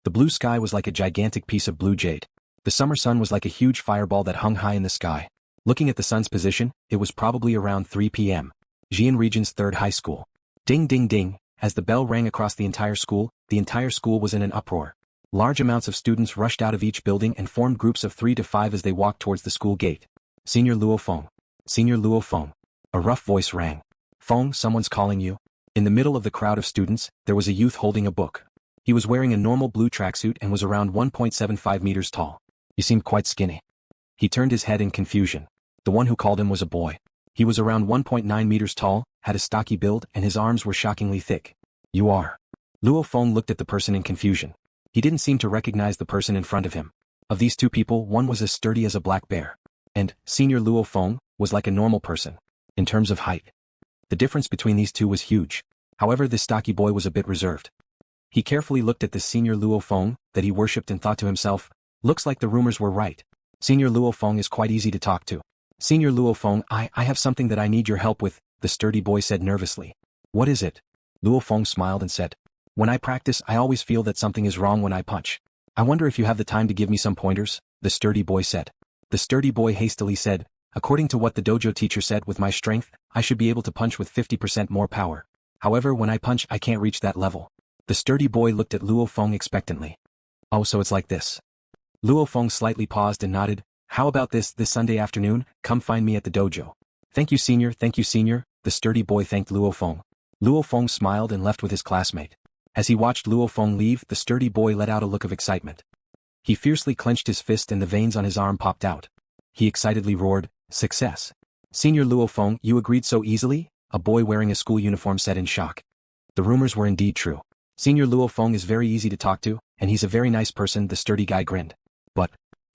The blue sky was like a gigantic piece of blue jade. The summer sun was like a huge fireball that hung high in the sky. Looking at the sun's position, it was probably around 3 p.m. Zhi-An Region's 3rd high school. Ding ding ding, as the bell rang across the entire school was in an uproar. Large amounts of students rushed out of each building and formed groups of 3 to 5 as they walked towards the school gate. Senior Luo Feng. Senior Luo Feng. A rough voice rang. Feng, someone's calling you. In the middle of the crowd of students, there was a youth holding a book. He was wearing a normal blue tracksuit and was around 1.75 meters tall. He seemed quite skinny. He turned his head in confusion. The one who called him was a boy. He was around 1.9 meters tall, had a stocky build, and his arms were shockingly thick. You are. Luo Feng looked at the person in confusion. He didn't seem to recognize the person in front of him. Of these two people, one was as sturdy as a black bear. And, Senior Luo Feng, was like a normal person. In terms of height. The difference between these two was huge. However, this stocky boy was a bit reserved. He carefully looked at the Senior Luo Feng that he worshipped and thought to himself, looks like the rumors were right. Senior Luo Feng is quite easy to talk to. Senior Luo Feng, I have something that I need your help with, the sturdy boy said nervously. What is it? Luo Feng smiled and said, when I practice I always feel that something is wrong when I punch. I wonder if you have the time to give me some pointers, the sturdy boy said. The sturdy boy hastily said, according to what the dojo teacher said, with my strength, I should be able to punch with 50% more power. However, when I punch I can't reach that level. The sturdy boy looked at Luo Feng expectantly. Oh, so it's like this. Luo Feng slightly paused and nodded. How about this Sunday afternoon, come find me at the dojo. Thank you senior, the sturdy boy thanked Luo Feng. Luo Feng smiled and left with his classmate. As he watched Luo Feng leave, the sturdy boy let out a look of excitement. He fiercely clenched his fist and the veins on his arm popped out. He excitedly roared, success. Senior Luo Feng, you agreed so easily? A boy wearing a school uniform said in shock. The rumors were indeed true. Senior Luo Feng is very easy to talk to, and he's a very nice person, the sturdy guy grinned. But,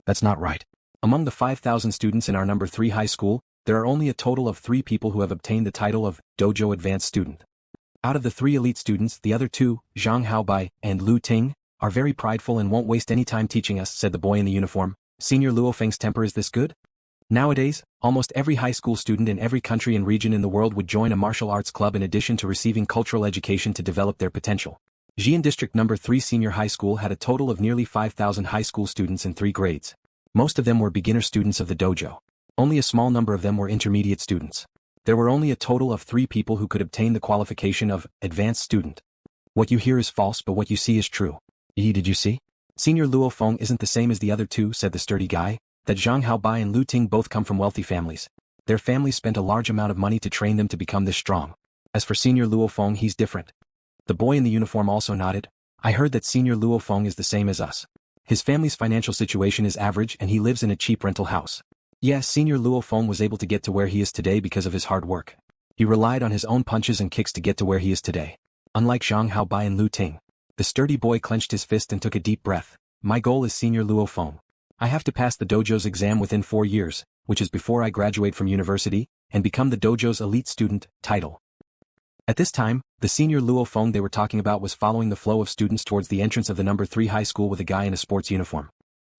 that's not right. Among the 5,000 students in our number 3 high school, there are only a total of 3 people who have obtained the title of Dojo Advanced Student. Out of the 3 elite students, the other 2, Zhang Haobai and Lu Ting, are very prideful and won't waste any time teaching us, said the boy in the uniform. Senior LuoFeng's temper is this good? Nowadays, almost every high school student in every country and region in the world would join a martial arts club in addition to receiving cultural education to develop their potential. Zhi-An District No. 3 Senior High School had a total of nearly 5,000 high school students in 3 grades. Most of them were beginner students of the dojo. Only a small number of them were intermediate students. There were only a total of 3 people who could obtain the qualification of advanced student. What you hear is false, but what you see is true. Did you see? Senior Luo Feng isn't the same as the other 2, said the sturdy guy, that Zhang Haobai and Lu Ting both come from wealthy families. Their families spent a large amount of money to train them to become this strong. As for Senior Luo Feng, he's different. The boy in the uniform also nodded. I heard that Senior Luo Feng is the same as us. His family's financial situation is average and he lives in a cheap rental house. Yes, Senior Luo Feng was able to get to where he is today because of his hard work. He relied on his own punches and kicks to get to where he is today. Unlike Zhang Haobai and Lu Ting. The sturdy boy clenched his fist and took a deep breath. My goal is Senior Luo Feng. I have to pass the dojo's exam within 4 years, which is before I graduate from university, and become the dojo's elite student title. At this time, the Senior Luo Feng they were talking about was following the flow of students towards the entrance of the No. 3 high school with a guy in a sports uniform.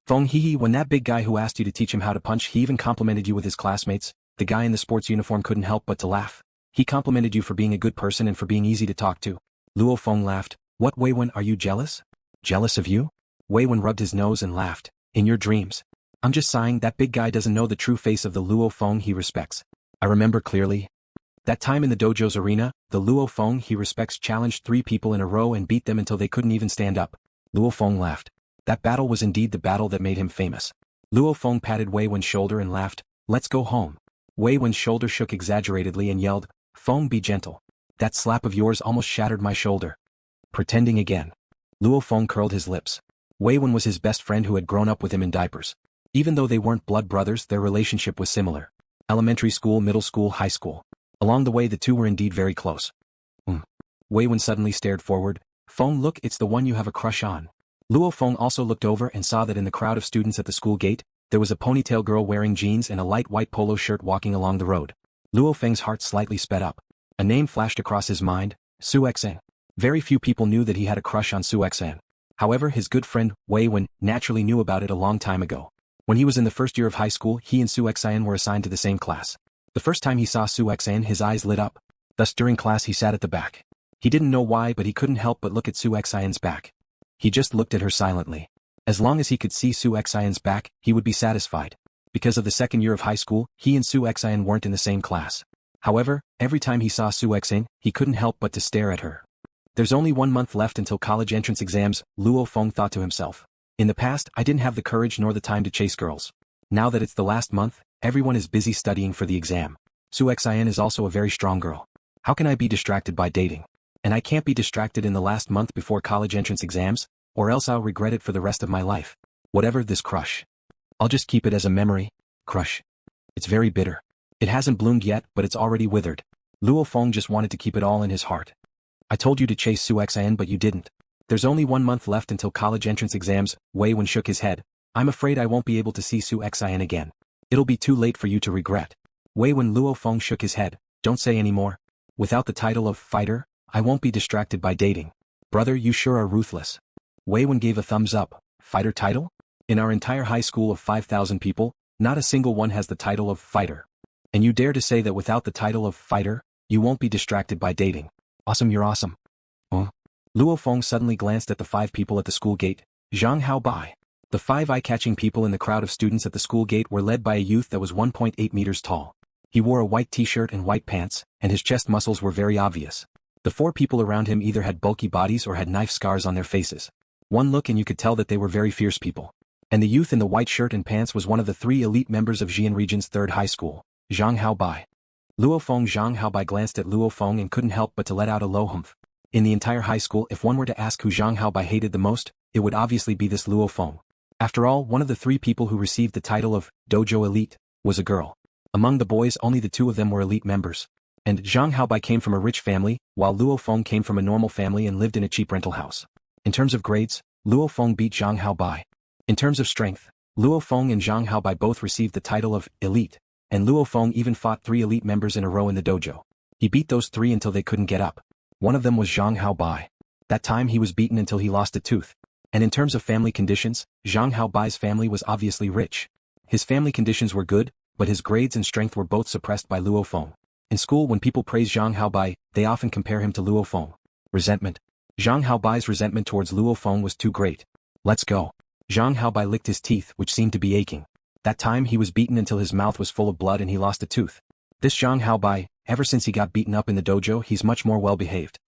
Feng hee, when that big guy who asked you to teach him how to punch, he even complimented you with his classmates. The guy in the sports uniform couldn't help but to laugh. He complimented you for being a good person and for being easy to talk to. Luo Feng laughed. What, Wei-Wen, are you jealous? Jealous of you? Wei-Wen rubbed his nose and laughed. In your dreams. I'm just sighing, that big guy doesn't know the true face of the Luo Feng he respects. I remember clearly. That time in the dojo's arena, the Luo Feng he respects challenged 3 people in a row and beat them until they couldn't even stand up. Luo Feng laughed. That battle was indeed the battle that made him famous. Luo Feng patted Wei-Wen's shoulder and laughed. Let's go home. Wei-Wen's shoulder shook exaggeratedly and yelled, Feng, be gentle. That slap of yours almost shattered my shoulder. Pretending again. Luo Feng curled his lips. Wei-Wen was his best friend who had grown up with him in diapers. Even though they weren't blood brothers, their relationship was similar. Elementary school, middle school, high school. Along the way the two were indeed very close. Wei-Wen suddenly stared forward. Feng, look, it's the one you have a crush on. Luo Feng also looked over and saw that in the crowd of students at the school gate, there was a ponytail girl wearing jeans and a light white polo shirt walking along the road. Luo Feng's heart slightly sped up. A name flashed across his mind, Su Xan. Very few people knew that he had a crush on Su Xan. However, his good friend, Wei-Wen, naturally knew about it a long time ago. When he was in the first year of high school, he and Su Xan were assigned to the same class. The first time he saw Su Xan, his eyes lit up. Thus during class he sat at the back. He didn't know why, but he couldn't help but look at Su Xan's back. He just looked at her silently. As long as he could see Su Xian's back, he would be satisfied. Because of the second year of high school, he and Su Xian weren't in the same class. However, every time he saw Su Xian, he couldn't help but to stare at her. There's only 1 month left until college entrance exams, Luo Feng thought to himself. In the past, I didn't have the courage nor the time to chase girls. Now that it's the last month, everyone is busy studying for the exam. Su Xian is also a very strong girl. How can I be distracted by dating? And I can't be distracted in the last month before college entrance exams, or else I'll regret it for the rest of my life. Whatever this crush. I'll just keep it as a memory. Crush. It's very bitter. It hasn't bloomed yet, but it's already withered. Luo Feng just wanted to keep it all in his heart. I told you to chase Su Xian but you didn't. There's only 1 month left until college entrance exams, Wei Wen shook his head. I'm afraid I won't be able to see Su Xian again. It'll be too late for you to regret. Wei Wen Luo Feng shook his head. Don't say any more. Without the title of fighter, I won't be distracted by dating. Brother, you sure are ruthless. Wei Wen gave a thumbs up. Fighter title? In our entire high school of 5,000 people, not a single one has the title of fighter. And you dare to say that without the title of fighter, you won't be distracted by dating. Awesome, you're awesome. Luo Feng suddenly glanced at the 5 people at the school gate. Zhang Hao Bai. The 5 eye-catching people in the crowd of students at the school gate were led by a youth that was 1.8 meters tall. He wore a white t-shirt and white pants, and his chest muscles were very obvious. The 4 people around him either had bulky bodies or had knife scars on their faces. One look and you could tell that they were very fierce people. And the youth in the white shirt and pants was one of the 3 elite members of Zhi-An region's 3rd high school, Zhang Hao Bai. Luo Feng Zhang Hao Bai glanced at Luo Feng and couldn't help but to let out a low humph. In the entire high school, if one were to ask who Zhang Hao Bai hated the most, it would obviously be this Luo Feng. After all, one of the 3 people who received the title of Dojo Elite was a girl. Among the boys, only the 2 of them were elite members. And Zhang Hao Bai came from a rich family, while Luo Feng came from a normal family and lived in a cheap rental house. In terms of grades, Luo Feng beat Zhang Hao Bai. In terms of strength, Luo Feng and Zhang Hao Bai both received the title of Elite, and Luo Feng even fought 3 elite members in a row in the dojo. He beat those 3 until they couldn't get up. One of them was Zhang Hao Bai. That time he was beaten until he lost a tooth. And in terms of family conditions, Zhang Hao Bai's family was obviously rich. His family conditions were good, but his grades and strength were both suppressed by Luo Feng. In school, when people praise Zhang Hao Bai, they often compare him to Luo Feng. Resentment. Zhang Hao Bai's resentment towards Luo Feng was too great. Let's go. Zhang Hao Bai licked his teeth, which seemed to be aching. That time he was beaten until his mouth was full of blood and he lost a tooth. This Zhang Hao Bai, ever since he got beaten up in the dojo, he's much more well-behaved.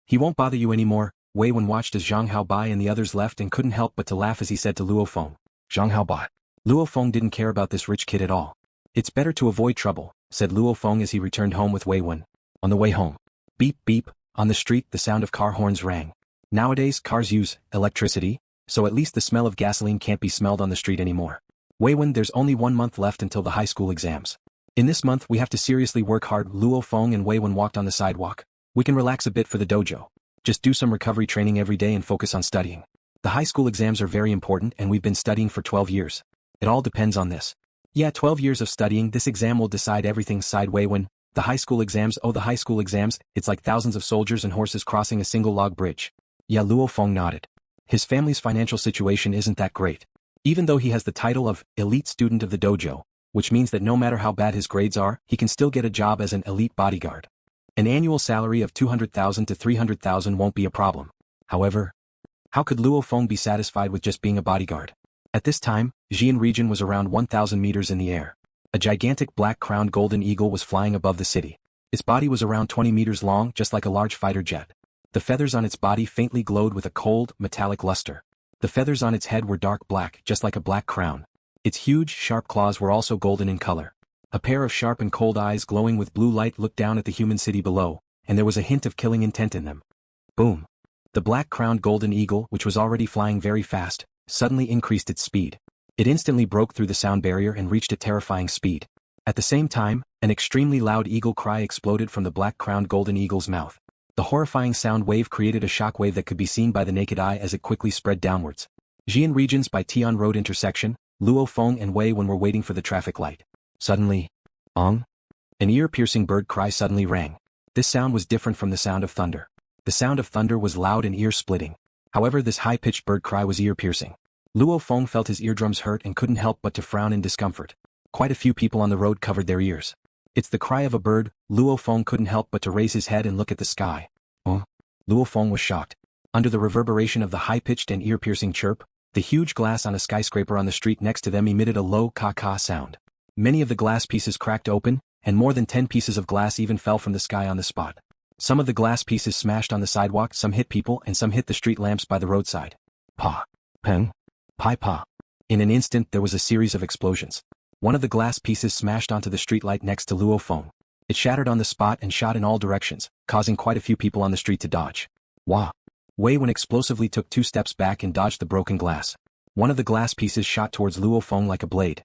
He won't bother you anymore. Wei Wen watched as Zhang Hao Bai and the others left and couldn't help but to laugh as he said to Luo Feng. Zhang Hao Bai. Luo Feng didn't care about this rich kid at all. It's better to avoid trouble, said Luo Feng as he returned home with Wei Wen. On the way home. Beep beep, on the street the sound of car horns rang. Nowadays cars use electricity, so at least the smell of gasoline can't be smelled on the street anymore. Wei Wen, there's only 1 month left until the high school exams. In this month we have to seriously work hard. Luo Feng and Wei Wen walked on the sidewalk. We can relax a bit for the dojo. Just do some recovery training every day and focus on studying. The high school exams are very important and we've been studying for 12 years. It all depends on this. Yeah, 12 years of studying, this exam will decide everything, sighed Wei Wen. The high school exams, oh the high school exams, it's like thousands of soldiers and horses crossing a single log bridge. Yeah, Luo Feng nodded. His family's financial situation isn't that great. Even though he has the title of elite student of the dojo, which means that no matter how bad his grades are, he can still get a job as an elite bodyguard. An annual salary of 200,000 to 300,000 won't be a problem. However, how could Luo Feng be satisfied with just being a bodyguard? At this time, Zhi-An region was around 1,000 meters in the air. A gigantic black-crowned golden eagle was flying above the city. Its body was around 20 meters long, just like a large fighter jet. The feathers on its body faintly glowed with a cold, metallic luster. The feathers on its head were dark black, just like a black crown. Its huge, sharp claws were also golden in color. A pair of sharp and cold eyes glowing with blue light looked down at the human city below, and there was a hint of killing intent in them. Boom. The black-crowned golden eagle, which was already flying very fast, suddenly increased its speed. It instantly broke through the sound barrier and reached a terrifying speed. At the same time, an extremely loud eagle cry exploded from the black-crowned golden eagle's mouth. The horrifying sound wave created a shockwave that could be seen by the naked eye as it quickly spread downwards. Zhi-An regions by Tian Road intersection, Luo Feng and Wei Wen were waiting for the traffic light. Suddenly, Ong! An ear-piercing bird cry suddenly rang. This sound was different from the sound of thunder. The sound of thunder was loud and ear-splitting. However, this high-pitched bird cry was ear-piercing. Luo Feng felt his eardrums hurt and couldn't help but to frown in discomfort. Quite a few people on the road covered their ears. It's the cry of a bird. Luo Feng couldn't help but to raise his head and look at the sky. Luo Feng was shocked. Under the reverberation of the high-pitched and ear-piercing chirp, the huge glass on a skyscraper on the street next to them emitted a low caw-caw sound. Many of the glass pieces cracked open, and more than 10 pieces of glass even fell from the sky on the spot. Some of the glass pieces smashed on the sidewalk, some hit people, and some hit the street lamps by the roadside. Pa. Peng. Pai pa. In an instant there was a series of explosions. One of the glass pieces smashed onto the streetlight next to Luo Feng. It shattered on the spot and shot in all directions, causing quite a few people on the street to dodge. Wah! Wei Wen explosively took 2 steps back and dodged the broken glass. One of the glass pieces shot towards Luo Feng like a blade.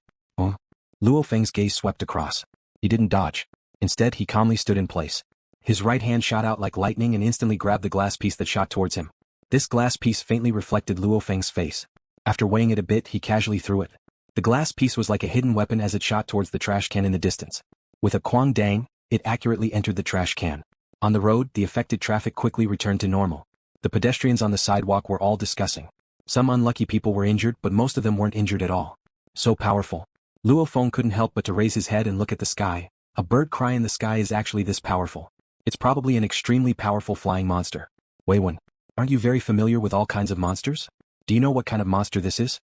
Luo Feng's gaze swept across. He didn't dodge. Instead he calmly stood in place. His right hand shot out like lightning and instantly grabbed the glass piece that shot towards him. This glass piece faintly reflected Luo Feng's face. After weighing it a bit he casually threw it. The glass piece was like a hidden weapon as it shot towards the trash can in the distance. With a quang dang, it accurately entered the trash can. On the road, the affected traffic quickly returned to normal. The pedestrians on the sidewalk were all discussing. Some unlucky people were injured, but most of them weren't injured at all. So powerful. Luo Feng couldn't help but to raise his head and look at the sky. A bird cry in the sky is actually this powerful. It's probably an extremely powerful flying monster. Wei Wen, aren't you very familiar with all kinds of monsters? Do you know what kind of monster this is?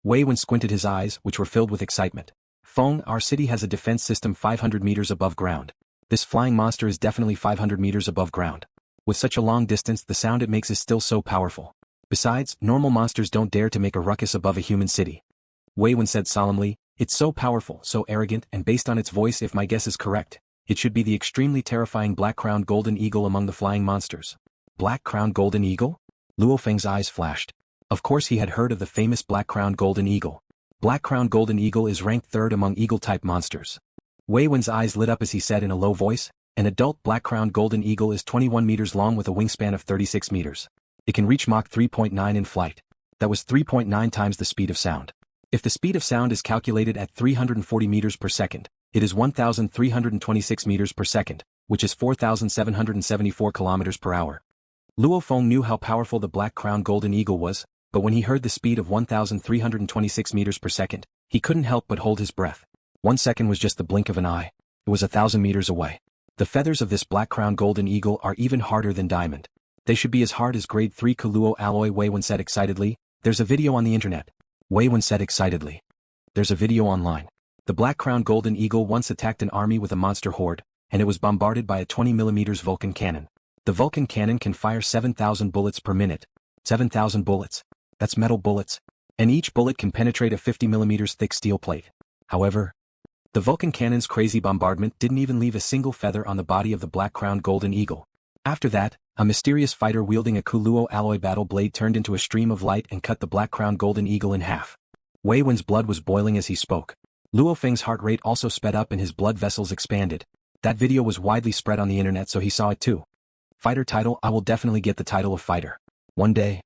Wei Wen squinted his eyes, which were filled with excitement. Feng, our city has a defense system 500 meters above ground. This flying monster is definitely 500 meters above ground. With such a long distance, the sound it makes is still so powerful. Besides, normal monsters don't dare to make a ruckus above a human city. Wei Wen said solemnly, it's so powerful, so arrogant, and based on its voice, if my guess is correct, it should be the extremely terrifying black-crowned golden eagle among the flying monsters. Black-crowned golden eagle? Luo Feng's eyes flashed. Of course he had heard of the famous black-crowned golden eagle. Black-crowned golden eagle is ranked 3rd among eagle-type monsters. Wei Wen's eyes lit up as he said in a low voice, an adult black-crowned golden eagle is 21 meters long with a wingspan of 36 meters. It can reach Mach 3.9 in flight. That was 3.9 times the speed of sound. If the speed of sound is calculated at 340 meters per second, it is 1,326 meters per second, which is 4,774 kilometers per hour. Luo Feng knew how powerful the black-crowned golden eagle was, but when he heard the speed of 1,326 meters per second, he couldn't help but hold his breath. 1 second was just the blink of an eye. It was 1,000 meters away. The feathers of this black-crowned golden eagle are even harder than diamond. They should be as hard as grade 3 Kuluo alloy, Wei Wen said excitedly. There's a video on the internet. Wei Wen said excitedly. There's a video online. The black-crowned golden eagle once attacked an army with a monster horde, and it was bombarded by a 20mm Vulcan cannon. The Vulcan cannon can fire 7,000 bullets per minute. 7,000 bullets. That's metal bullets. And each bullet can penetrate a 50mm thick steel plate. However, the Vulcan cannon's crazy bombardment didn't even leave a single feather on the body of the black-crowned golden eagle. After that, a mysterious fighter wielding a Kuluo alloy battle blade turned into a stream of light and cut the black-crowned golden eagle in half. Wei Wen's blood was boiling as he spoke. Luo Feng's heart rate also sped up and his blood vessels expanded. That video was widely spread on the internet, so he saw it too. Fighter title: I will definitely get the title of fighter. One day.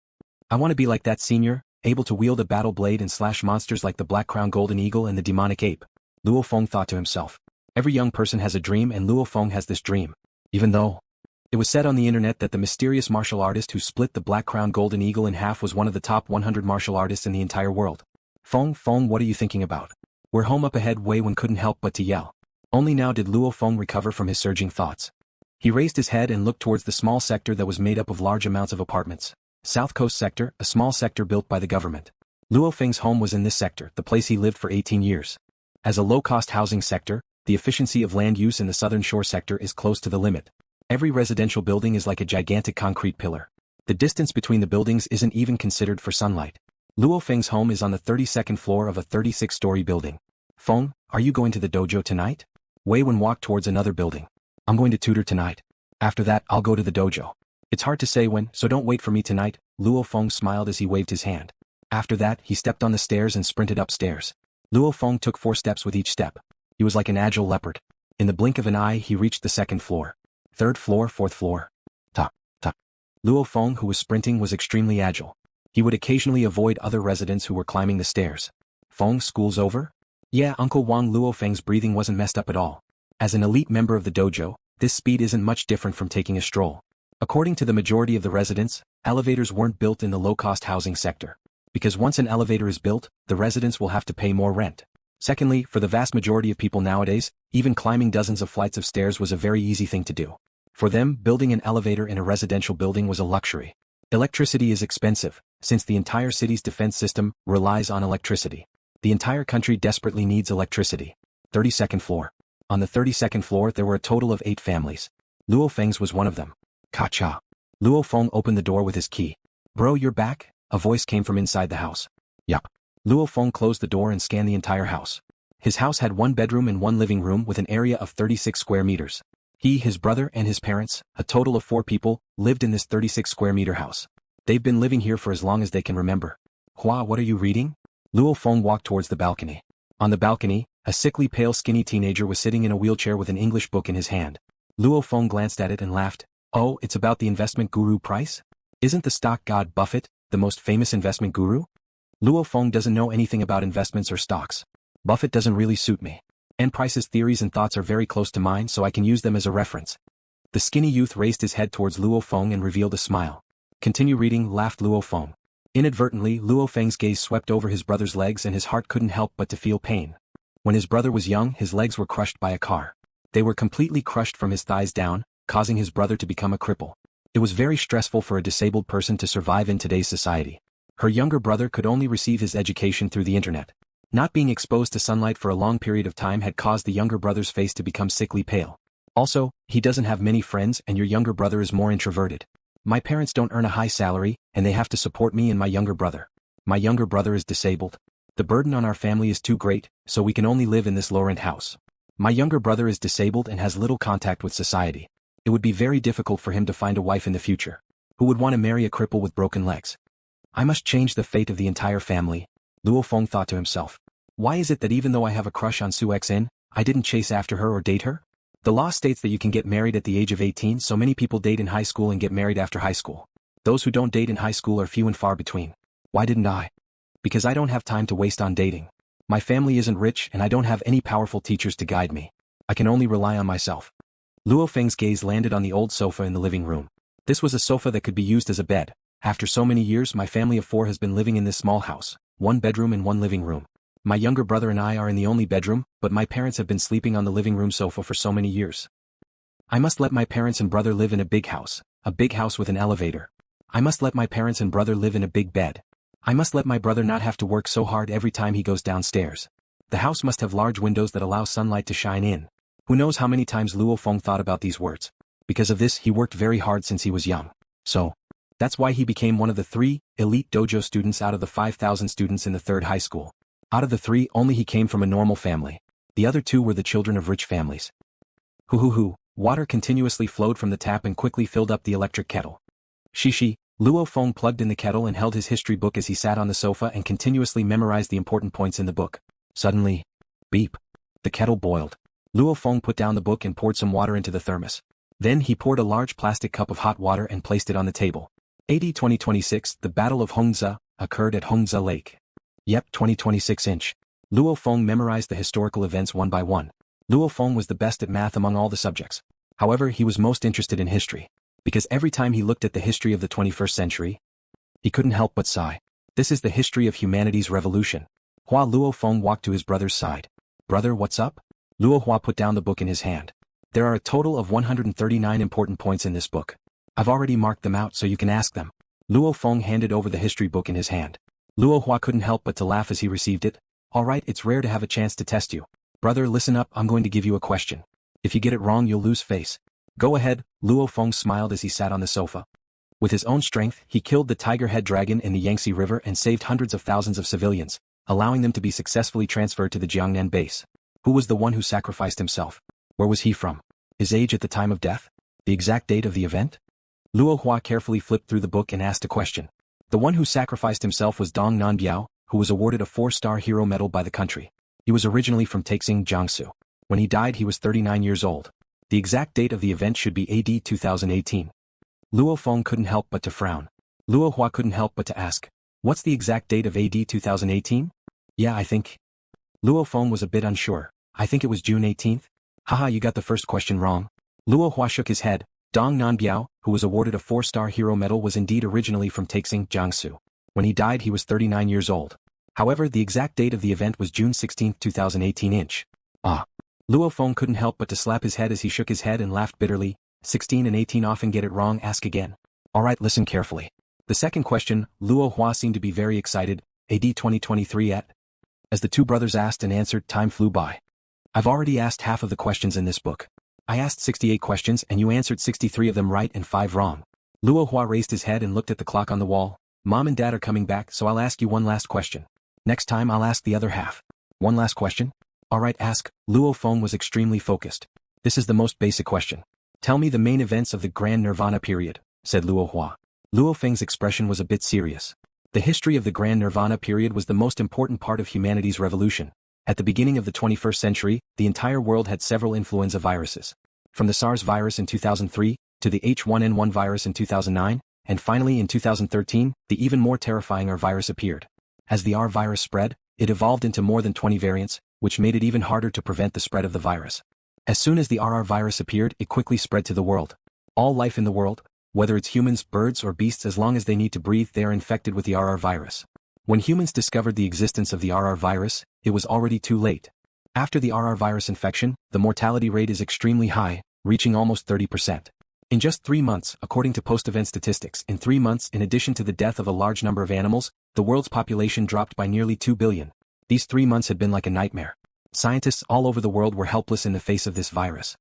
I want to be like that senior, able to wield a battle blade and slash monsters like the black-crowned golden eagle and the demonic ape. Luo Feng thought to himself. Every young person has a dream, and Luo Feng has this dream. Even though it was said on the internet that the mysterious martial artist who split the black-crowned golden eagle in half was one of the top 100 martial artists in the entire world. Feng, what are you thinking about? We're home up ahead, Wei Wen couldn't help but to yell. Only now did Luo Feng recover from his surging thoughts. He raised his head and looked towards the small sector that was made up of large amounts of apartments. South Coast Sector, a small sector built by the government. Luo Feng's home was in this sector, the place he lived for 18 years. As a low-cost housing sector, the efficiency of land use in the Southern Shore sector is close to the limit. Every residential building is like a gigantic concrete pillar. The distance between the buildings isn't even considered for sunlight. Luo Feng's home is on the 32nd floor of a 36-story building. Feng, are you going to the dojo tonight? Wei Wen walked towards another building. I'm going to tutor tonight. After that, I'll go to the dojo. It's hard to say when, so don't wait for me tonight. Luo Feng smiled as he waved his hand. After that, he stepped on the stairs and sprinted upstairs. Luo Feng took 4 steps with each step. He was like an agile leopard. In the blink of an eye, he reached the 2nd floor. 3rd floor, 4th floor. Ta, ta. Luo Feng, who was sprinting, was extremely agile. He would occasionally avoid other residents who were climbing the stairs. Feng, school's over? Yeah, Uncle Wang. Luo Feng's breathing wasn't messed up at all. As an elite member of the dojo, this speed isn't much different from taking a stroll. According to the majority of the residents, elevators weren't built in the low-cost housing sector. Because once an elevator is built, the residents will have to pay more rent. Secondly, for the vast majority of people nowadays, even climbing dozens of flights of stairs was a very easy thing to do. For them, building an elevator in a residential building was a luxury. Electricity is expensive, since the entire city's defense system relies on electricity. The entire country desperately needs electricity. 32nd floor. On the 32nd floor there were a total of 8 families. Luo Feng's was one of them. Ka-cha. Luo Feng opened the door with his key. Bro, you're back? A voice came from inside the house. Yup. Luo Feng closed the door and scanned the entire house. His house had 1 bedroom and 1 living room with an area of 36 square meters. He, his brother, and his parents, a total of 4 people, lived in this 36 square meter house. They've been living here for as long as they can remember. Hua, what are you reading? Luo Feng walked towards the balcony. On the balcony, a sickly pale skinny teenager was sitting in a wheelchair with an English book in his hand. Luo Feng glanced at it and laughed. Oh, it's about the investment guru Price? Isn't the stock god Buffett the most famous investment guru? Luo Feng doesn't know anything about investments or stocks. Buffett doesn't really suit me. And Price's theories and thoughts are very close to mine, so I can use them as a reference. The skinny youth raised his head towards Luo Feng and revealed a smile. Continue reading, laughed Luo Feng. Inadvertently, Luo Feng's gaze swept over his brother's legs and his heart couldn't help but to feel pain. When his brother was young, his legs were crushed by a car. They were completely crushed from his thighs down, causing his brother to become a cripple. It was very stressful for a disabled person to survive in today's society. Her younger brother could only receive his education through the internet. Not being exposed to sunlight for a long period of time had caused the younger brother's face to become sickly pale. Also, he doesn't have many friends and your younger brother is more introverted. My parents don't earn a high salary, and they have to support me and my younger brother. My younger brother is disabled. The burden on our family is too great, so we can only live in this low-rent house. My younger brother is disabled and has little contact with society. It would be very difficult for him to find a wife in the future. Who would want to marry a cripple with broken legs? I must change the fate of the entire family, Luo Feng thought to himself. Why is it that even though I have a crush on Su Xin, I didn't chase after her or date her? The law states that you can get married at the age of 18, so many people date in high school and get married after high school. Those who don't date in high school are few and far between. Why didn't I? Because I don't have time to waste on dating. My family isn't rich and I don't have any powerful teachers to guide me. I can only rely on myself. Luo Feng's gaze landed on the old sofa in the living room. This was a sofa that could be used as a bed. After so many years, my family of 4 has been living in this small house, 1 bedroom and 1 living room. My younger brother and I are in the only bedroom, but my parents have been sleeping on the living room sofa for so many years. I must let my parents and brother live in a big house with an elevator. I must let my parents and brother live in a big bed. I must let my brother not have to work so hard every time he goes downstairs. The house must have large windows that allow sunlight to shine in. Who knows how many times Luo Feng thought about these words. Because of this, he worked very hard since he was young. So, that's why he became one of the 3 elite dojo students out of the 5,000 students in the 3rd high school. Out of the 3, only he came from a normal family. The other 2 were the children of rich families. Hoo. Water continuously flowed from the tap and quickly filled up the electric kettle. Shishi, Luo Feng plugged in the kettle and held his history book as he sat on the sofa and continuously memorized the important points in the book. Suddenly, beep. The kettle boiled. Luo Feng put down the book and poured some water into the thermos. Then he poured a large plastic cup of hot water and placed it on the table. AD 2026, the Battle of Hongzhe occurred at Hongzhe Lake. Yep, 2026 inch. Luo Feng memorized the historical events one by one. Luo Feng was the best at math among all the subjects. However, he was most interested in history. Because every time he looked at the history of the 21st century, he couldn't help but sigh. This is the history of humanity's revolution. Luo Feng walked to his brother's side. Brother, what's up? Luo Hua put down the book in his hand. There are a total of 139 important points in this book. I've already marked them out so you can ask them. Luo Feng handed over the history book in his hand. Luo Hua couldn't help but to laugh as he received it. Alright, it's rare to have a chance to test you. Brother, listen up, I'm going to give you a question. If you get it wrong, you'll lose face. Go ahead, Luo Feng smiled as he sat on the sofa. With his own strength, he killed the tiger head dragon in the Yangtze River and saved hundreds of thousands of civilians, allowing them to be successfully transferred to the Jiangnan base. Who was the one who sacrificed himself? Where was he from? His age at the time of death? The exact date of the event? Luo Hua carefully flipped through the book and asked a question. The one who sacrificed himself was Dong Nanbiao, who was awarded a 4-star hero medal by the country. He was originally from Taixing, Jiangsu. When he died, he was 39 years old. The exact date of the event should be AD 2018. Luo Feng couldn't help but to frown. Luo Hua couldn't help but to ask, what's the exact date of AD 2018? Yeah, I think. Luo Feng was a bit unsure. I think it was June 18th. Haha, you got the first question wrong. Luo Hua shook his head. Dong Nanbiao, who was awarded a 4-star hero medal, was indeed originally from Taixing, Jiangsu. When he died, he was 39 years old. However, the exact date of the event was June 16, 2018 inch. Luo Feng couldn't help but to slap his head as he shook his head and laughed bitterly. 16 and 18 often get it wrong, ask again. Alright, listen carefully. The second question, Luo Hua seemed to be very excited, AD 2023 at? As the two brothers asked and answered, time flew by. I've already asked half of the questions in this book. I asked 68 questions and you answered 63 of them right and 5 wrong. Luo Hua raised his head and looked at the clock on the wall. Mom and Dad are coming back, so I'll ask you one last question. Next time I'll ask the other half. One last question? Alright, ask. Luo Feng was extremely focused. This is the most basic question. Tell me the main events of the Grand Nirvana period, said Luo Hua. Luo Feng's expression was a bit serious. The history of the Grand Nirvana period was the most important part of humanity's revolution. At the beginning of the 21st century, the entire world had several influenza viruses. From the SARS virus in 2003, to the H1N1 virus in 2009, and finally in 2013, the even more terrifying R virus appeared. As the R virus spread, it evolved into more than 20 variants, which made it even harder to prevent the spread of the virus. As soon as the RR virus appeared, it quickly spread to the world. All life in the world, whether it's humans, birds, or beasts, as long as they need to breathe, they are infected with the RR virus. When humans discovered the existence of the RR virus, it was already too late. After the RR virus infection, the mortality rate is extremely high, reaching almost 30%. In just 3 months, according to post-event statistics, in 3 months, in addition to the death of a large number of animals, the world's population dropped by nearly 2 billion. These 3 months had been like a nightmare. Scientists all over the world were helpless in the face of this virus.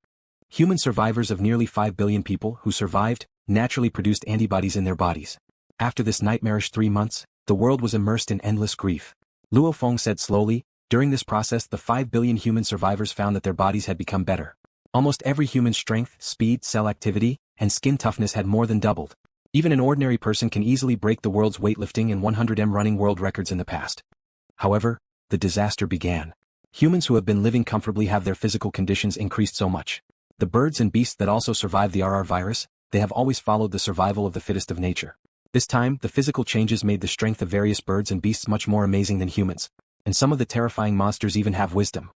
Human survivors of nearly 5 billion people who survived naturally produced antibodies in their bodies. After this nightmarish 3 months, the world was immersed in endless grief. Luo Feng said slowly, during this process the 5 billion human survivors found that their bodies had become better. Almost every human's strength, speed, cell activity, and skin toughness had more than doubled. Even an ordinary person can easily break the world's weightlifting and 100m running world records in the past. However, the disaster began. Humans who have been living comfortably have their physical conditions increased so much. The birds and beasts that also survived the RR virus, they have always followed the survival of the fittest of nature. This time, the physical changes made the strength of various birds and beasts much more amazing than humans, and some of the terrifying monsters even have wisdom.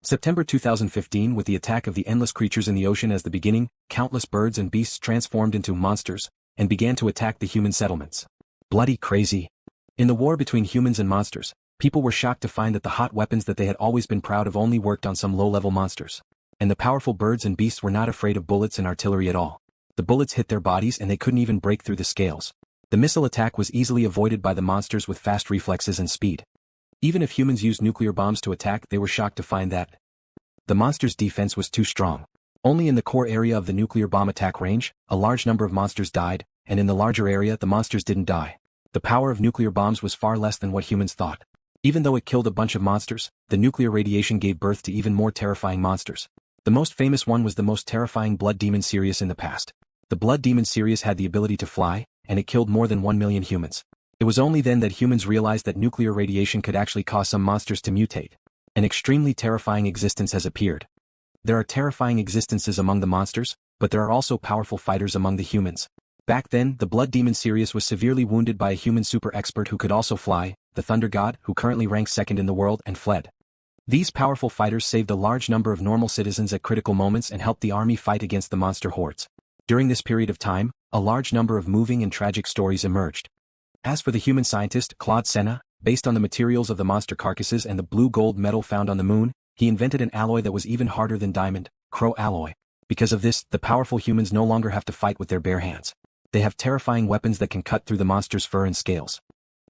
September 2015, with the attack of the endless creatures in the ocean as the beginning, countless birds and beasts transformed into monsters, and began to attack the human settlements. Bloody crazy. In the war between humans and monsters, people were shocked to find that the hot weapons that they had always been proud of only worked on some low-level monsters. And the powerful birds and beasts were not afraid of bullets and artillery at all. The bullets hit their bodies and they couldn't even break through the scales. The missile attack was easily avoided by the monsters with fast reflexes and speed. Even if humans used nuclear bombs to attack, they were shocked to find that the monsters' defense was too strong. Only in the core area of the nuclear bomb attack range, a large number of monsters died, and in the larger area the monsters didn't die. The power of nuclear bombs was far less than what humans thought. Even though it killed a bunch of monsters, the nuclear radiation gave birth to even more terrifying monsters. The most famous one was the most terrifying blood demon Sirius in the past. The blood demon Sirius had the ability to fly, and it killed more than 1 million humans. It was only then that humans realized that nuclear radiation could actually cause some monsters to mutate. An extremely terrifying existence has appeared. There are terrifying existences among the monsters, but there are also powerful fighters among the humans. Back then, the blood demon Sirius was severely wounded by a human super expert who could also fly, the Thunder God, who currently ranks second in the world, and fled. These powerful fighters saved a large number of normal citizens at critical moments and helped the army fight against the monster hordes. During this period of time, a large number of moving and tragic stories emerged. As for the human scientist, Claude Senna, based on the materials of the monster carcasses and the blue-gold metal found on the moon, he invented an alloy that was even harder than diamond, crow alloy. Because of this, the powerful humans no longer have to fight with their bare hands. They have terrifying weapons that can cut through the monster's fur and scales.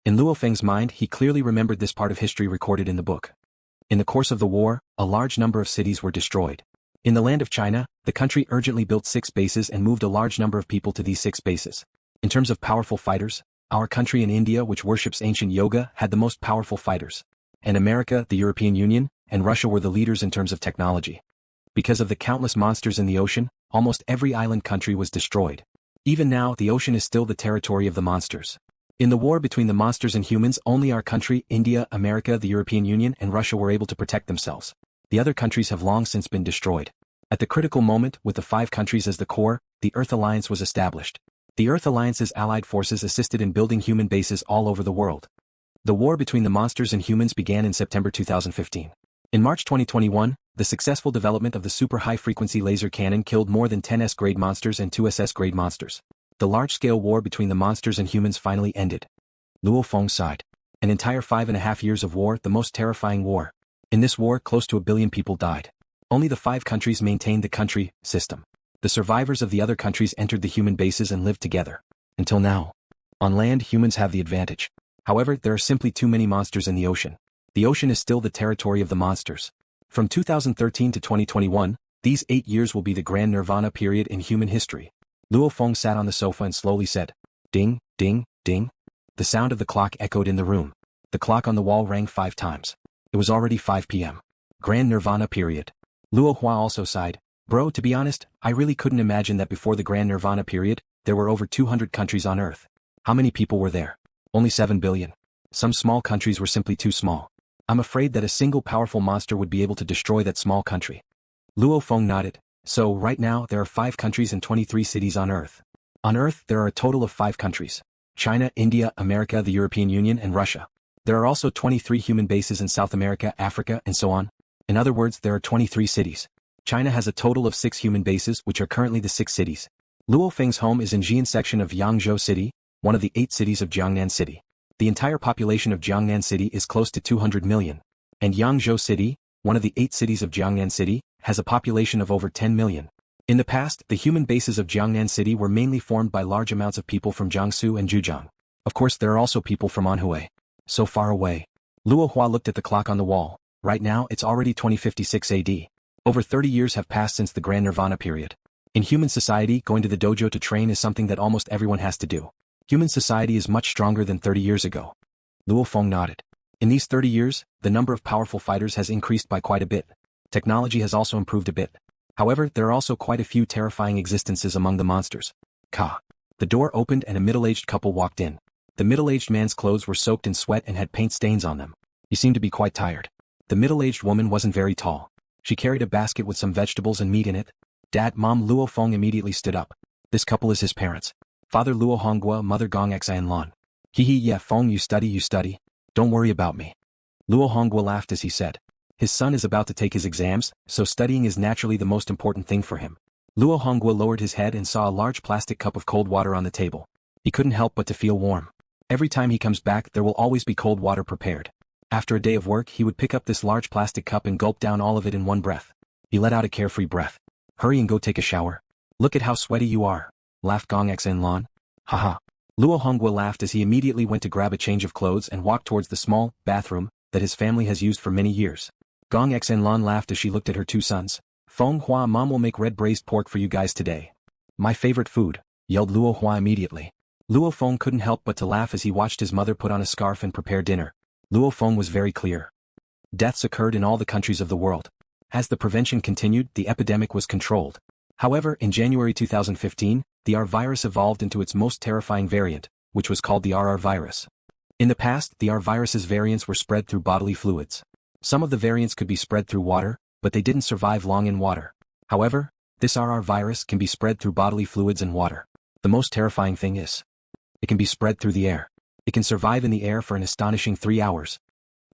In LuoFeng's mind, he clearly remembered this part of history recorded in the book. In the course of the war, a large number of cities were destroyed. In the land of China, the country urgently built 6 bases and moved a large number of people to these 6 bases. In terms of powerful fighters, our country in India, which worships ancient yoga, had the most powerful fighters. And America, the European Union, and Russia were the leaders in terms of technology. Because of the countless monsters in the ocean, almost every island country was destroyed. Even now, the ocean is still the territory of the monsters. In the war between the monsters and humans, only our country, India, America, the European Union, and Russia were able to protect themselves. The other countries have long since been destroyed. At the critical moment, with the 5 countries as the core, the Earth Alliance was established. The Earth Alliance's allied forces assisted in building human bases all over the world. The war between the monsters and humans began in September 2015. In March 2021, the successful development of the super high-frequency laser cannon killed more than 10 S-grade monsters and 2 SS-grade monsters. The large-scale war between the monsters and humans finally ended. Luo Feng sighed. An entire 5.5 years of war, the most terrifying war. In this war, close to 1 billion people died. Only the 5 countries maintained the country system. The survivors of the other countries entered the human bases and lived together. Until now. On land, humans have the advantage. However, there are simply too many monsters in the ocean. The ocean is still the territory of the monsters. From 2013 to 2021, these 8 years will be the grand Nirvana period in human history. Luo Feng sat on the sofa and slowly said, "Ding, ding, ding." The sound of the clock echoed in the room. The clock on the wall rang 5 times. It was already 5 p.m. Grand Nirvana period. Luo Hua also sighed. Bro, to be honest, I really couldn't imagine that before the Grand Nirvana period, there were over 200 countries on Earth. How many people were there? Only 7 billion. Some small countries were simply too small. I'm afraid that a single powerful monster would be able to destroy that small country. Luo Feng nodded. So, right now, there are 5 countries and 23 cities on Earth. On Earth, there are a total of 5 countries. China, India, America, the European Union, and Russia. There are also 23 human bases in South America, Africa, and so on. In other words, there are 23 cities. China has a total of 6 human bases, which are currently the 6 cities. Luo Feng's home is in Zhi-An section of Yangzhou City, one of the 8 cities of Jiangnan City. The entire population of Jiangnan City is close to 200 million. And Yangzhou City, one of the 8 cities of Jiangnan City, has a population of over 10 million. In the past, the human bases of Jiangnan City were mainly formed by large amounts of people from Jiangsu and Zhejiang. Of course, there are also people from Anhui. So far away. Luo Hua looked at the clock on the wall. Right now, it's already 2056 AD. Over 30 years have passed since the Grand Nirvana period. In human society, going to the dojo to train is something that almost everyone has to do. Human society is much stronger than 30 years ago. Luo Feng nodded. In these 30 years, the number of powerful fighters has increased by quite a bit. Technology has also improved a bit. However, there are also quite a few terrifying existences among the monsters. Ka. The door opened and a middle-aged couple walked in. The middle-aged man's clothes were soaked in sweat and had paint stains on them. He seemed to be quite tired. The middle-aged woman wasn't very tall. She carried a basket with some vegetables and meat in it. Dad, Mom. Luo Feng immediately stood up. This couple is his parents. Father Luo Honghua, Mother Gong Xian Lan. Hee, yeah, Feng, you study. Don't worry about me. Luo Honghua laughed as he said. His son is about to take his exams, so studying is naturally the most important thing for him. Luo Honghua lowered his head and saw a large plastic cup of cold water on the table. He couldn't help but to feel warm. Every time he comes back, there will always be cold water prepared. After a day of work, he would pick up this large plastic cup and gulp down all of it in one breath. He let out a carefree breath. Hurry and go take a shower. Look at how sweaty you are, laughed Gong Xian Lan. Haha. Luo Honghua laughed as he immediately went to grab a change of clothes and walked towards the small bathroom that his family has used for many years. Gong Xian Lan laughed as she looked at her 2 sons. Feng Hua, Mom will make red braised pork for you guys today. My favorite food, yelled Luo Hua immediately. Luo Feng couldn't help but to laugh as he watched his mother put on a scarf and prepare dinner. Luo Feng was very clear. Deaths occurred in all the countries of the world. As the prevention continued, the epidemic was controlled. However, in January 2015, the R virus evolved into its most terrifying variant, which was called the RR virus. In the past, the R virus's variants were spread through bodily fluids. Some of the variants could be spread through water, but they didn't survive long in water. However, this RR virus can be spread through bodily fluids and water. The most terrifying thing is, it can be spread through the air. It can survive in the air for an astonishing 3 hours.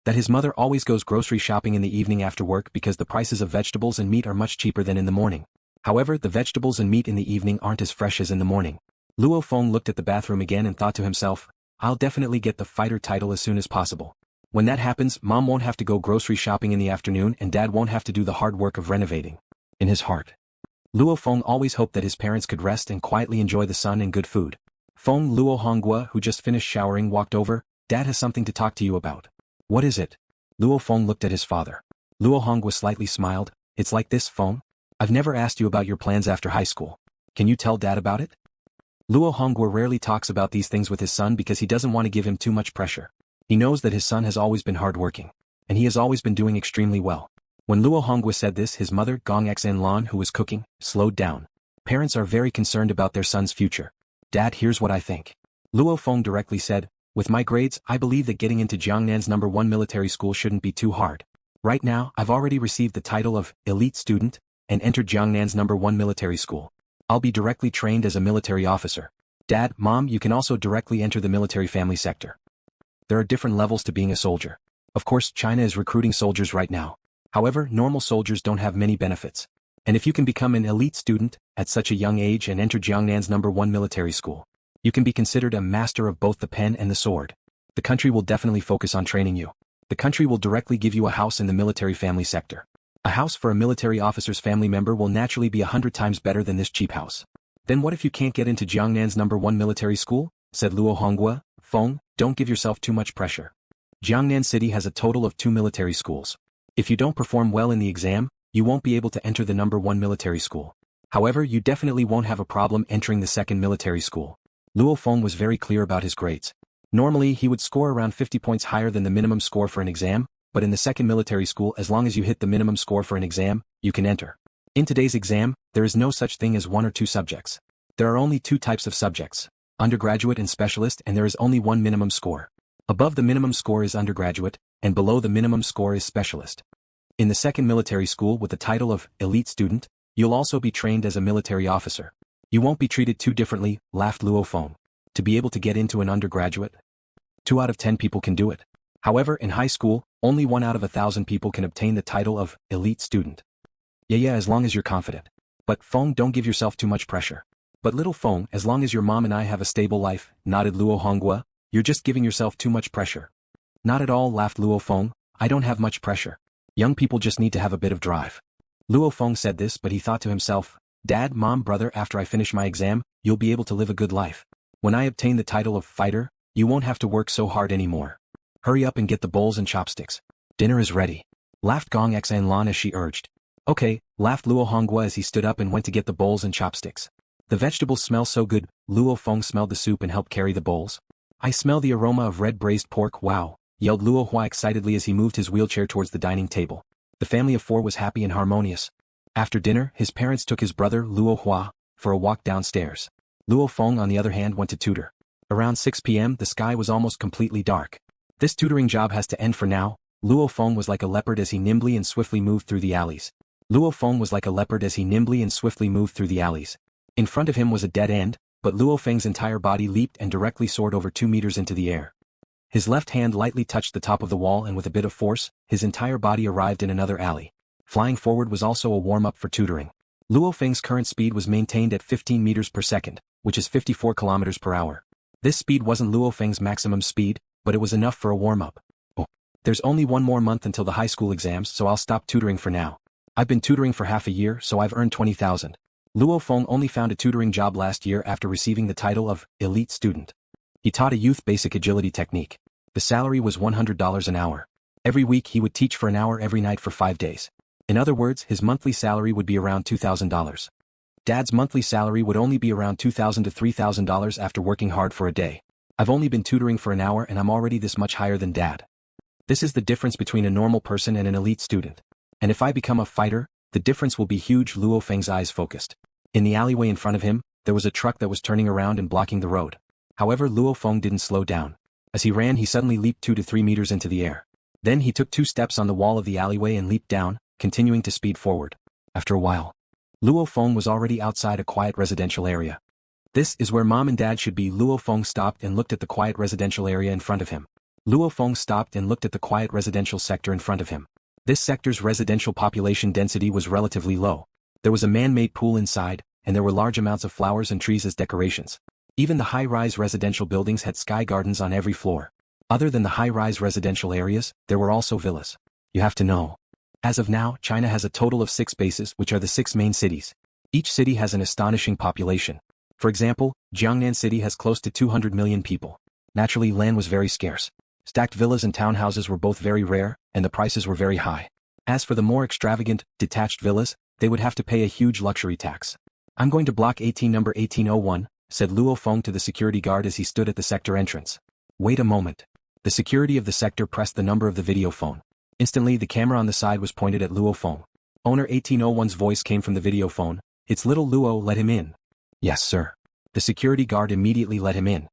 That his mother always goes grocery shopping in the evening after work because the prices of vegetables and meat are much cheaper than in the morning. However, the vegetables and meat in the evening aren't as fresh as in the morning. Luo Feng looked at the bathroom again and thought to himself, I'll definitely get the fighter title as soon as possible. When that happens, Mom won't have to go grocery shopping in the afternoon and Dad won't have to do the hard work of renovating. In his heart, Luo Feng always hoped that his parents could rest and quietly enjoy the sun and good food. Feng Luo Honghua, who just finished showering, walked over. Dad has something to talk to you about. What is it? Luo Feng looked at his father. Luo Honghua slightly smiled. It's like this, Feng. I've never asked you about your plans after high school. Can you tell Dad about it? Luo Honghua rarely talks about these things with his son because he doesn't want to give him too much pressure. He knows that his son has always been hardworking. And he has always been doing extremely well. When Luo Honghua said this, his mother, Gong Xian Lan, who was cooking, slowed down. Parents are very concerned about their son's future. Dad, here's what I think. Luo Feng directly said, with my grades, I believe that getting into Jiangnan's #1 military school shouldn't be too hard. Right now, I've already received the title of elite student and entered Jiangnan's #1 military school. I'll be directly trained as a military officer. Dad, Mom, you can also directly enter the military family sector. There are different levels to being a soldier. Of course, China is recruiting soldiers right now. However, normal soldiers don't have many benefits. And if you can become an elite student at such a young age and enter Jiangnan's #1 military school, you can be considered a master of both the pen and the sword. The country will definitely focus on training you. The country will directly give you a house in the military family sector. A house for a military officer's family member will naturally be 100 times better than this cheap house. Then what if you can't get into Jiangnan's #1 military school? said Luo Feng, don't give yourself too much pressure. Jiangnan City has a total of 2 military schools. If you don't perform well in the exam, you won't be able to enter the number 1 military school. However, you definitely won't have a problem entering the 2nd military school. Luo Feng was very clear about his grades. Normally he would score around 50 points higher than the minimum score for an exam, but in the 2nd military school as long as you hit the minimum score for an exam, you can enter. In today's exam, there is no such thing as 1 or 2 subjects. There are only 2 types of subjects, undergraduate and specialist, and there is only 1 minimum score. Above the minimum score is undergraduate, and below the minimum score is specialist. In the 2nd military school with the title of elite student, you'll also be trained as a military officer. You won't be treated too differently, laughed Luo Feng. To be able to get into an undergraduate, 2 out of 10 people can do it. However, in high school, only 1 out of 1,000 people can obtain the title of elite student. Yeah, as long as you're confident. But Feng, don't give yourself too much pressure. But little Feng, as long as your mom and I have a stable life, nodded Luo Hongguo, you're just giving yourself too much pressure. Not at all, laughed Luo Feng, I don't have much pressure. Young people just need to have a bit of drive. Luo Feng said this, but he thought to himself, Dad, Mom, brother, after I finish my exam, you'll be able to live a good life. When I obtain the title of fighter, you won't have to work so hard anymore. Hurry up and get the bowls and chopsticks. Dinner is ready. Laughed Gong Xan Lan as she urged. Okay, laughed Luo Hongguo as he stood up and went to get the bowls and chopsticks. The vegetables smell so good. Luo Feng smelled the soup and helped carry the bowls. I smell the aroma of red braised pork, wow, yelled Luo Hua excitedly as he moved his wheelchair towards the dining table. The family of 4 was happy and harmonious. After dinner, his parents took his brother, Luo Hua, for a walk downstairs. Luo Feng on the other hand went to tutor. Around 6 p.m. the sky was almost completely dark. This tutoring job has to end for now. Luo Feng was like a leopard as he nimbly and swiftly moved through the alleys. In front of him was a dead end, but Luo Feng's entire body leaped and directly soared over 2 meters into the air. His left hand lightly touched the top of the wall and with a bit of force, his entire body arrived in another alley. Flying forward was also a warm-up for tutoring. Luo Feng's current speed was maintained at 15 meters per second, which is 54 kilometers per hour. This speed wasn't Luo Feng's maximum speed, but it was enough for a warm-up. There's only 1 more month until the high school exams, so I'll stop tutoring for now. I've been tutoring for half a year, so I've earned 20,000. Luo Feng only found a tutoring job last year after receiving the title of elite student. He taught a youth basic agility technique. The salary was $100 an hour. Every week he would teach for an hour every night for 5 days. In other words, his monthly salary would be around $2,000. Dad's monthly salary would only be around $2,000 to $3,000 after working hard for a day. I've only been tutoring for an hour and I'm already this much higher than Dad. This is the difference between a normal person and an elite student. And if I become a fighter, the difference will be huge. Luo Feng's eyes focused. In the alleyway in front of him, there was a truck that was turning around and blocking the road. However, Luo Feng didn't slow down. As he ran, he suddenly leaped 2 to 3 meters into the air. Then he took 2 steps on the wall of the alleyway and leaped down, continuing to speed forward. After a while, Luo Feng was already outside a quiet residential area. This is where Mom and Dad should be. Luo Feng stopped and looked at the quiet residential area in front of him. Luo Feng stopped and looked at the quiet residential sector in front of him. This sector's residential population density was relatively low. There was a man-made pool inside, and there were large amounts of flowers and trees as decorations. Even the high-rise residential buildings had sky gardens on every floor. Other than the high-rise residential areas, there were also villas. You have to know. As of now, China has a total of 6 bases, which are the 6 main cities. Each city has an astonishing population. For example, Jiangnan City has close to 200 million people. Naturally, land was very scarce. Stacked villas and townhouses were both very rare, and the prices were very high. As for the more extravagant, detached villas, they would have to pay a huge luxury tax. I'm going to block 18 number 1801, said Luo Feng to the security guard as he stood at the sector entrance. Wait a moment. The security of the sector pressed the number of the video phone. Instantly the camera on the side was pointed at Luo Feng. Owner 1801's voice came from the video phone. It's little Luo, let him in. Yes, sir. The security guard immediately let him in.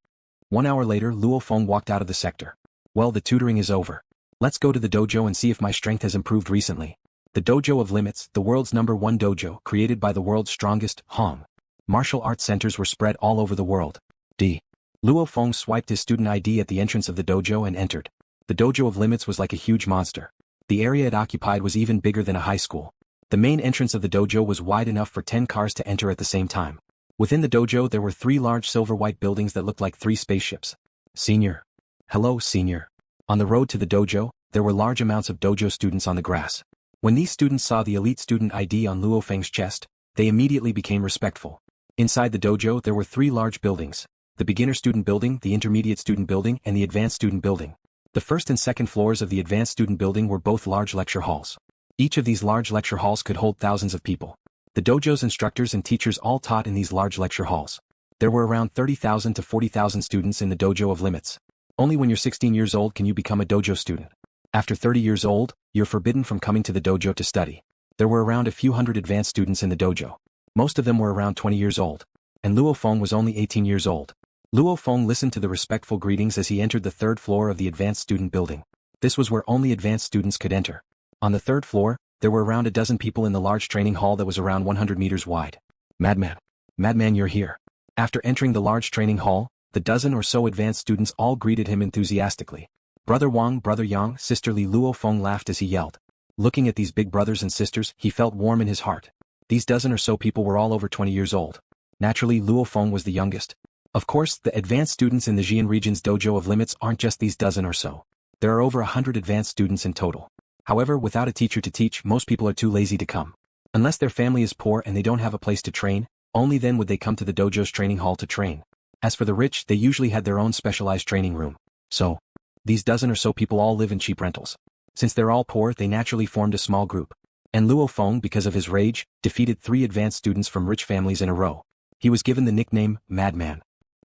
1 hour later, Luo Feng walked out of the sector. Well, the tutoring is over. Let's go to the dojo and see if my strength has improved recently. The Dojo of Limits, the world's #1 dojo, created by the world's strongest, Hong. Martial arts centers were spread all over the world. Luo Feng swiped his student ID at the entrance of the dojo and entered. The Dojo of Limits was like a huge monster. The area it occupied was even bigger than a high school. The main entrance of the dojo was wide enough for 10 cars to enter at the same time. Within the dojo there were 3 large silver-white buildings that looked like 3 spaceships. Senior. Hello, senior. On the road to the dojo, there were large amounts of dojo students on the grass. When these students saw the elite student ID on Luo Feng's chest, they immediately became respectful. Inside the dojo there were 3 large buildings. the beginner student building, the intermediate student building, and the advanced student building. The first and second floors of the advanced student building were both large lecture halls. Each of these large lecture halls could hold thousands of people. The dojo's instructors and teachers all taught in these large lecture halls. There were around 30,000 to 40,000 students in the Dojo of Limits. Only when you're 16 years old can you become a dojo student. After 30 years old, you're forbidden from coming to the dojo to study. There were around a few hundred advanced students in the dojo. Most of them were around 20 years old. And Luo Feng was only 18 years old. Luo Feng listened to the respectful greetings as he entered the third floor of the advanced student building. This was where only advanced students could enter. On the third floor, there were around a dozen people in the large training hall that was around 100 meters wide. Madman. Madman, you're here. After entering the large training hall, the dozen or so advanced students all greeted him enthusiastically. Brother Wang, Brother Yang, Sister Li. Luo Feng laughed as he yelled. Looking at these big brothers and sisters, he felt warm in his heart. These dozen or so people were all over 20 years old. Naturally, Luo Feng was the youngest. Of course, the advanced students in the Zhi-An region's Dojo of Limits aren't just these dozen or so. There are over 100 advanced students in total. However, without a teacher to teach, most people are too lazy to come. Unless their family is poor and they don't have a place to train, only then would they come to the dojo's training hall to train. As for the rich, they usually had their own specialized training room. So, these dozen or so people all live in cheap rentals. Since they're all poor, they naturally formed a small group. And Luo Feng, because of his rage, defeated 3 advanced students from rich families in a row. He was given the nickname Madman.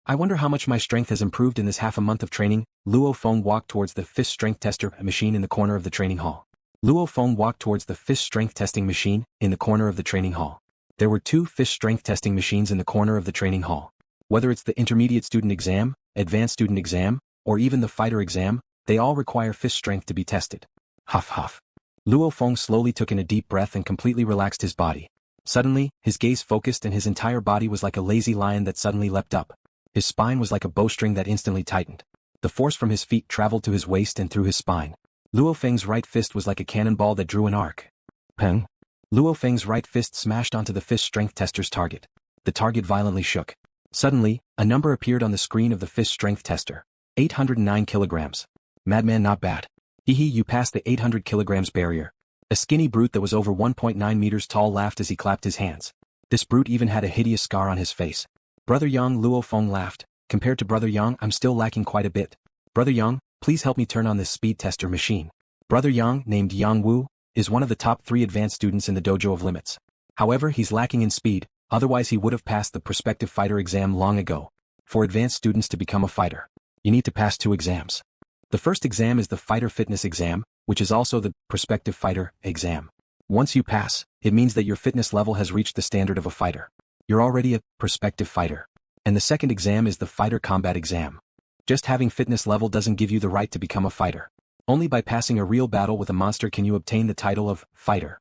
I wonder how much my strength has improved in this half a month of training. Luo Feng walked towards the fist strength tester machine in the corner of the training hall. Luo Feng walked towards the fist strength testing machine in the corner of the training hall. There were 2 fist strength testing machines in the corner of the training hall. Whether it's the intermediate student exam, advanced student exam, or even the fighter exam, they all require fist strength to be tested. Huff huff. Luo Feng slowly took in a deep breath and completely relaxed his body. Suddenly, his gaze focused and his entire body was like a lazy lion that suddenly leapt up. His spine was like a bowstring that instantly tightened. The force from his feet traveled to his waist and through his spine. Luo Feng's right fist was like a cannonball that drew an arc. Peng. Luo Feng's right fist smashed onto the fist strength tester's target. The target violently shook. Suddenly, a number appeared on the screen of the fist strength tester. 809 kilograms. Madman, not bad. Hehe, you passed the 800 kilograms barrier. A skinny brute that was over 1.9 meters tall laughed as he clapped his hands. This brute even had a hideous scar on his face. Brother Yang, Luo Feng laughed. Compared to Brother Yang, I'm still lacking quite a bit. Brother Yang, please help me turn on this speed tester machine. Brother Yang, named Yang Wu, is one of the top 3 advanced students in the Dojo of Limits. However, he's lacking in speed, otherwise he would have passed the prospective fighter exam long ago. For advanced students to become a fighter, you need to pass 2 exams. The first exam is the fighter fitness exam, which is also the prospective fighter exam. Once you pass, it means that your fitness level has reached the standard of a fighter. You're already a prospective fighter. And the second exam is the fighter combat exam. Just having fitness level doesn't give you the right to become a fighter. Only by passing a real battle with a monster can you obtain the title of fighter.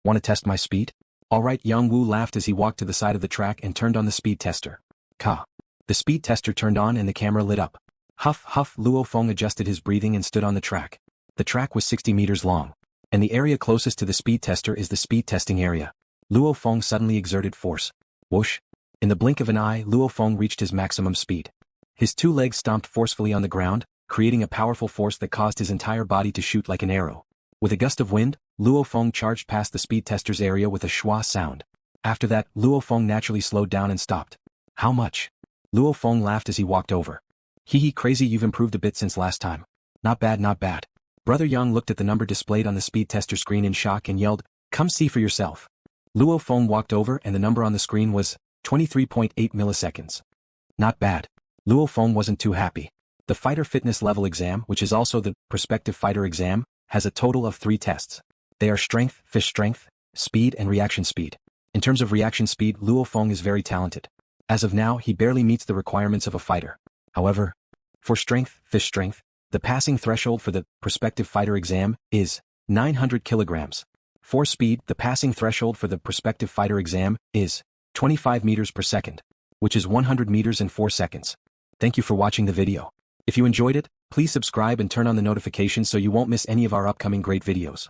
Want to test my speed? Alright, Yang Wu laughed as he walked to the side of the track and turned on the speed tester. Ka. The speed tester turned on and the camera lit up. Huff huff, Luo Feng adjusted his breathing and stood on the track. The track was 60 meters long. And the area closest to the speed tester is the speed testing area. Luo Feng suddenly exerted force. Whoosh. In the blink of an eye, Luo Feng reached his maximum speed. His 2 legs stomped forcefully on the ground, creating a powerful force that caused his entire body to shoot like an arrow. With a gust of wind, Luo Feng charged past the speed tester's area with a schwa sound. After that, Luo Feng naturally slowed down and stopped. How much? Luo Feng laughed as he walked over. Hehe, crazy, you've improved a bit since last time. Not bad, not bad. Brother Yang looked at the number displayed on the speed tester screen in shock and yelled, come see for yourself. Luo Feng walked over and the number on the screen was 23.8 milliseconds. Not bad. Luo Feng wasn't too happy. The fighter fitness level exam, which is also the prospective fighter exam, has a total of 3 tests. They are strength, fist strength, speed and reaction speed. In terms of reaction speed, Luo Feng is very talented. As of now, he barely meets the requirements of a fighter. However, for strength, fist strength, the passing threshold for the prospective fighter exam is 900 kilograms. For speed, the passing threshold for the prospective fighter exam is 25 meters per second, which is 100 meters in 4 seconds. Thank you for watching the video. If you enjoyed it, please subscribe and turn on the notifications so you won't miss any of our upcoming great videos.